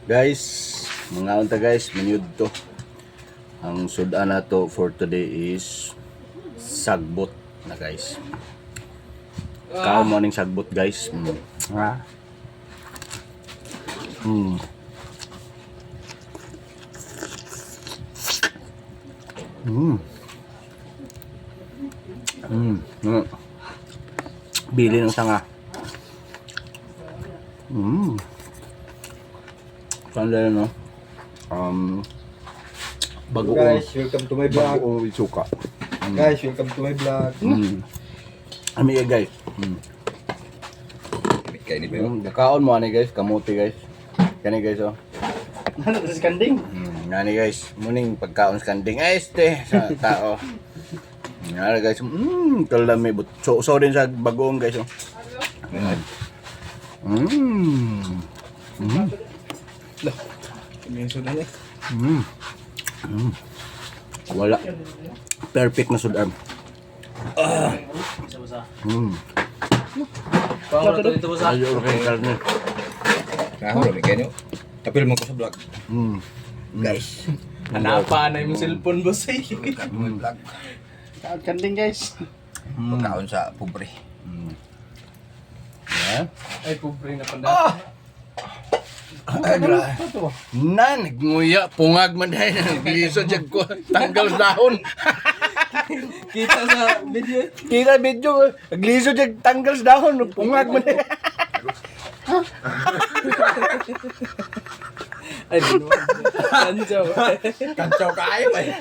Guys, mga unta guys, manyud to. Ang sudan na to for today is sagbot na guys. Kao mo ning sagbot guys. Ha? Bili ng sanga. Sandali no. Bagoong Guys, welcome to my vlog. bagoong isuka. Guys, welcome to my vlog. Ami guys. Kain ni Beo. Nakaon mo ani guys, kamuti guys. Kani guys oh. Ano sa skanding? Nani guys, muning pagkaon sa kanding este sa tao. Nara guys, kalami but so din sa bagoong guys oh. Yung sudan eh. Wala. Perfect na sudan. Ayo kay karne. Kahuro may kain nyo. Tapil mo ko sa vlog. Guys. Hanapan na yung cellphone boss ay. Welcome to my vlog. Kanding guys. Pagkaon sa pobre. Ay, pobre na panda. Nan, nguya, pungag man dahil. Gliso dyan ko. Tanggal dahon. Kita sa video. Kita video. Gliso dyan tanggal dahon. Pungag man dahil. Ay, di naman. Kanjaw. Kansaw kayo eh.